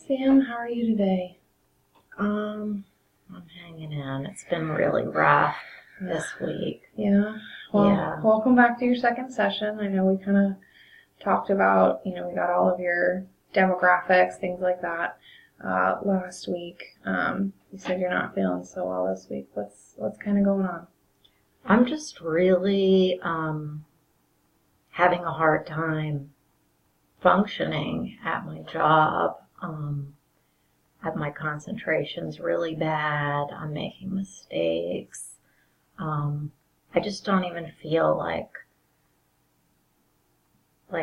Sam. How are you today? I'm hanging in. It's been really rough this week. Yeah. Well, Yeah. welcome back to your second session. I know we kind of talked about, we got all of your demographics, things like that, last week. You said you're not feeling so well this week. What's kind of going on? I'm just really having a hard time functioning at my job. My concentration's really bad. I'm making mistakes. I just don't even feel like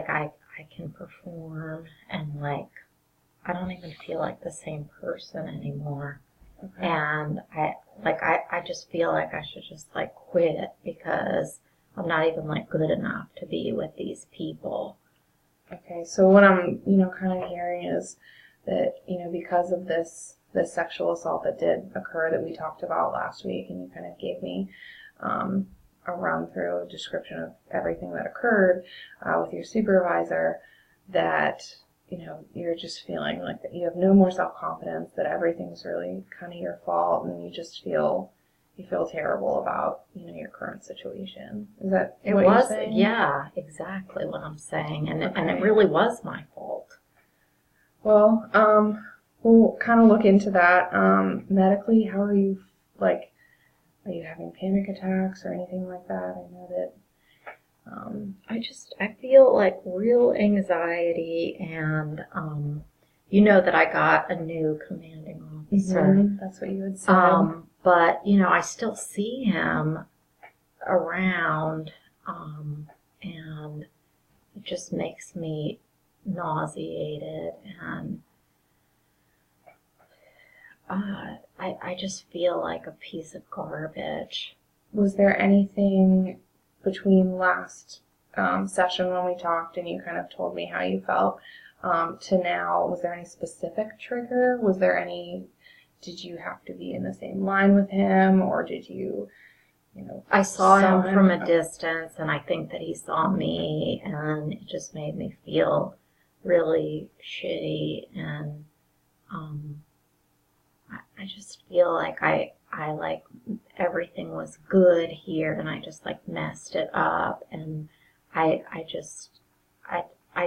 I can perform, and I don't even feel like the same person anymore. Okay. And I just feel like I should just quit because I'm not even good enough to be with these people. Okay, so what I'm, kind of hearing is that, because of this sexual assault that did occur that we talked about last week, and you kind of gave me a run through, a description of everything that occurred with your supervisor, that, you're just feeling like that you have no more self-confidence, that everything's really kind of your fault, and you just feel terrible about, your current situation. Is that what you're saying? Yeah, exactly what I'm saying. And Okay. it really was my fault. Well, we'll kind of look into that. Medically, how are you, are you having panic attacks or anything like that? I know that, I feel real anxiety, and, that I got a new commanding officer. That's what you had said. But, I still see him around, and it just makes me nauseated, and I just feel like a piece of garbage. Was there anything between last session when we talked and you kind of told me how you felt to now? Was there any specific trigger? Did you have to be in the same line with him, or did you, I saw him from a distance, and I think that he saw me, and it just made me feel really shitty, and I just feel like I everything was good here, and I just messed it up, and I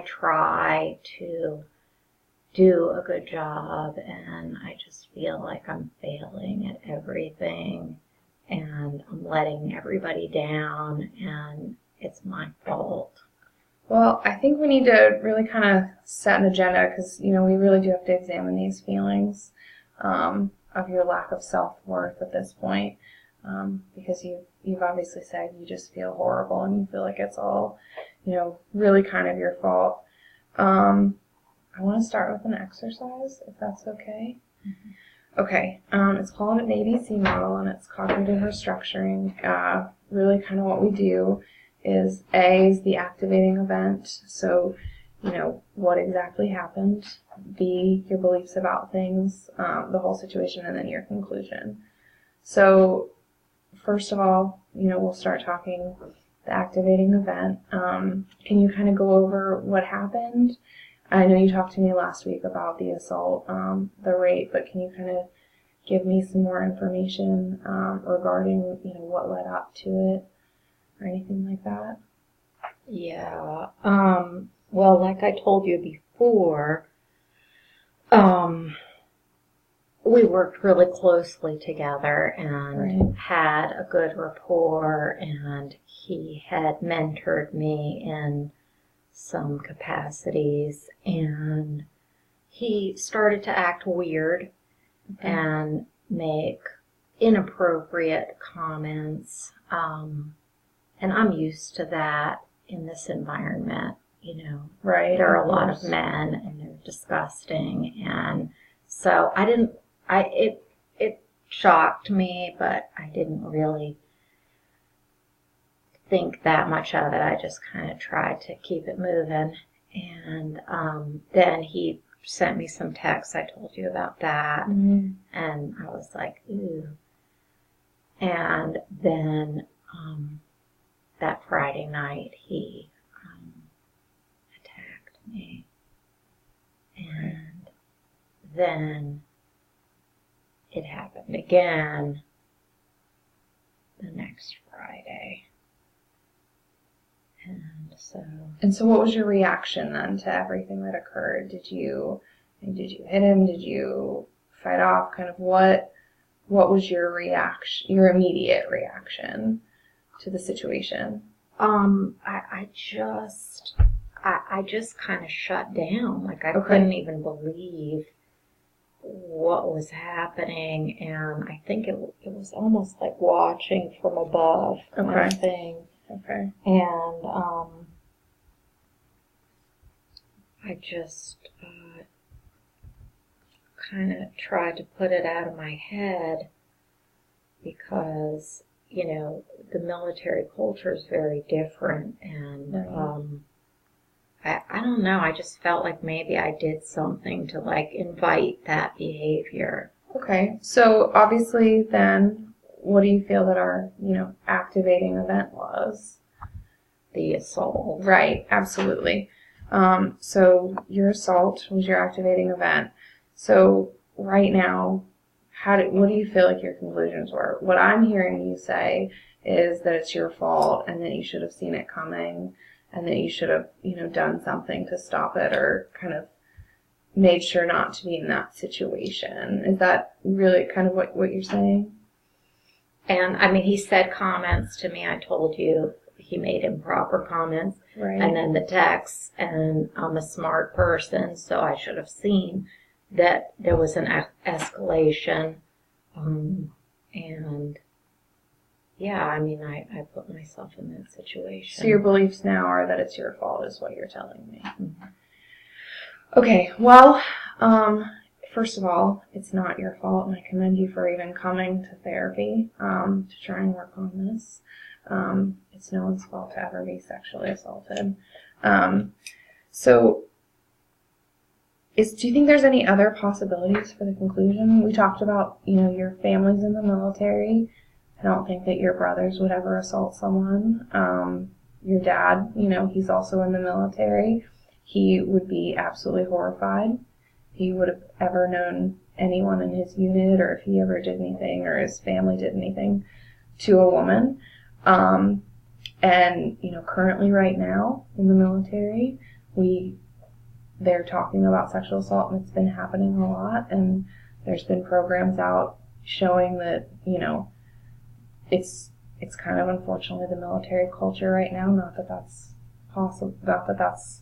try to do a good job, and I just feel like I'm failing at everything, and I'm letting everybody down, and it's my fault. Well, I think we need to really kind of set an agenda, because, we really do have to examine these feelings of your lack of self-worth at this point, because you've obviously said you just feel horrible and you feel like it's all, really kind of your fault. I want to start with an exercise, if that's okay. Mm-hmm. Okay, it's called an ABC model, and it's cognitive restructuring. Really kind of what we do is A is the activating event, so, what exactly happened. B, your beliefs about things, the whole situation, and then your conclusion. So, first of all, we'll start talking the activating event. Can you kind of go over what happened? I know you talked to me last week about the assault, the rape, but can you kind of give me some more information regarding, what led up to it or anything like that? Yeah. Well, like I told you before, we worked really closely together and had a good rapport, and he had mentored me in some capacities, and he started to act weird and make inappropriate comments, and I'm used to that in this environment. Right. There are a lot of men, and they're disgusting, and so it shocked me, but I didn't really think that much of it. I just kind of tried to keep it moving, and then he sent me some texts. I told you about that, and I was like, ooh. And then that Friday night, he attacked me, and then it happened again the next Friday. And so what was your reaction then to everything that occurred? Did you hit him? Did you fight off? Kind of what was your reaction, your immediate reaction to the situation? I just kind of shut down. Like I couldn't even believe what was happening, and I think it was almost like watching from above kind of thing. Okay. And I just kind of tried to put it out of my head because, you know, the military culture is very different, and I don't know, I just felt like maybe I did something to like invite that behavior. Okay, so obviously then, what do you feel that our, you know, activating event was? The assault. Right, absolutely. So your assault was your activating event. So right now, what do you feel like your conclusions were? What I'm hearing you say is that it's your fault and that you should have seen it coming and that you should have, you know, done something to stop it or kind of made sure not to be in that situation. Is that really kind of what you're saying? And I mean, he said comments to me. I told you he made improper comments. Right. And then the text, and I'm a smart person, so I should have seen that there was an escalation. And yeah, I mean, I put myself in that situation. So your beliefs now are that it's your fault is what you're telling me. Mm-hmm. Okay, well, first of all, it's not your fault, and I commend you for even coming to therapy to try and work on this. It's no one's fault to ever be sexually assaulted. So do you think there's any other possibilities for the conclusion? We talked about, you know, your family's in the military. I don't think that your brothers would ever assault someone. Your dad, you know, he's also in the military. He would be absolutely horrified if he would have ever known anyone in his unit or if he ever did anything or his family did anything to a woman. And, you know, currently right now in the military, they're talking about sexual assault, and it's been happening a lot, and there's been programs out showing that, you know, it's kind of unfortunately the military culture right now, not that that's possible, not that that's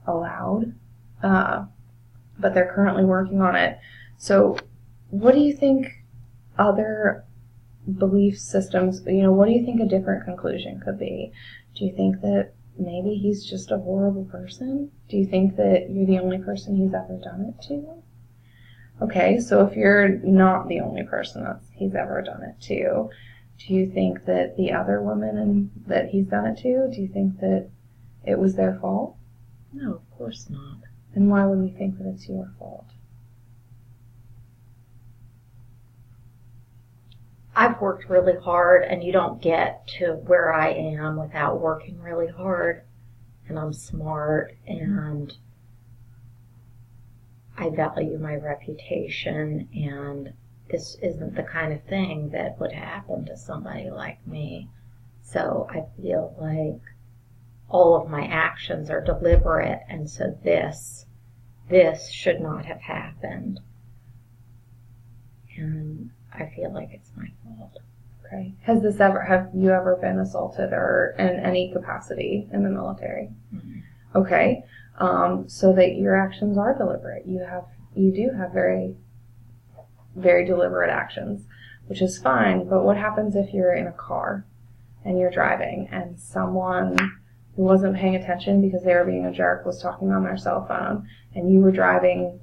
allowed, but they're currently working on it. So what do you think other belief systems, you know, what do you think a different conclusion could be? Do you think that maybe he's just a horrible person? Do you think that you're the only person he's ever done it to? Okay, so if you're not the only person that he's ever done it to, do you think that the other women that he's done it to, do you think that it was their fault? No, of course not. And why would we think that it's your fault? I've worked really hard, and you don't get to where I am without working really hard. And I'm smart, and I value my reputation, and this isn't the kind of thing that would happen to somebody like me. So I feel like all of my actions are deliberate, and so this should not have happened. And I feel like it's my fault. Okay. Have you ever been assaulted or in any capacity in the military? Mm-hmm. Okay. So that your actions are deliberate. You do have very, very deliberate actions, which is fine. But what happens if you're in a car and you're driving and someone who wasn't paying attention because they were being a jerk was talking on their cell phone and you were driving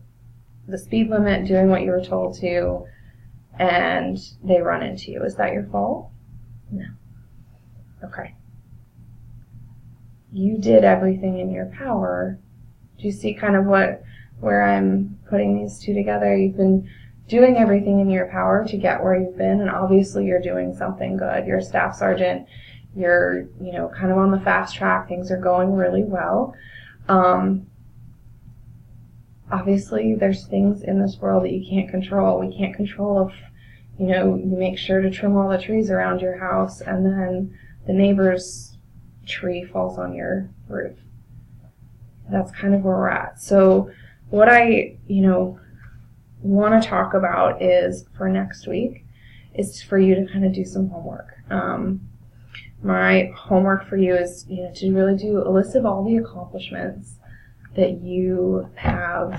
the speed limit, doing what you were told to, and they run into you? Is that your fault? No. Okay. You did everything in your power. Do you see kind of where I'm putting these two together? You've been doing everything in your power to get where you've been, and obviously you're doing something good. You're a staff sergeant. You're, you know, kind of on the fast track. Things are going really well. obviously there's things in this world that you can't control. We can't control if, you know, you make sure to trim all the trees around your house and then the neighbor's tree falls on your roof. That's kind of where we're at. So what I, want to talk about is for next week is for you to kind of do some homework. My homework for you is, to really do a list of all the accomplishments that you have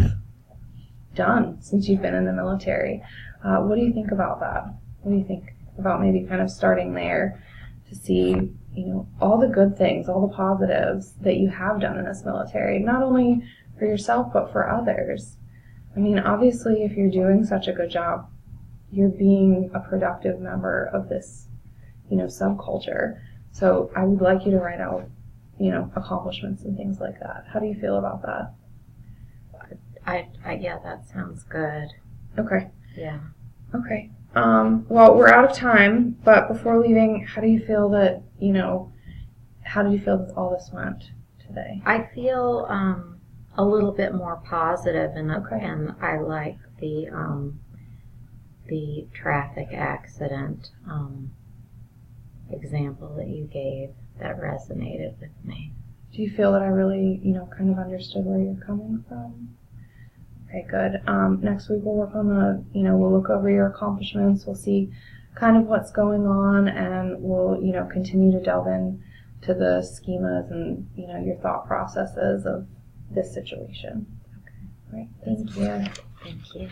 done since you've been in the military. What do you think about that? What do you think about maybe kind of starting there to see, all the good things, all the positives that you have done in this military, not only for yourself, but for others? I mean, obviously, if you're doing such a good job, you're being a productive member of this, subculture. So I would like you to write out, accomplishments and things like that. How do you feel about that? Yeah, that sounds good. Okay. Yeah. Okay. Well, we're out of time, but before leaving, how do you feel that, how do you feel that all this went today? I feel a little bit more positive, and Okay. and I like the traffic accident example that you gave. That resonated with me. Do you feel that I really, kind of understood where you're coming from? Okay, good. Next week we'll work on we'll look over your accomplishments. We'll see kind of what's going on, and we'll, continue to delve in to the schemas and, your thought processes of this situation. Okay. All right. Thank you. Thank you.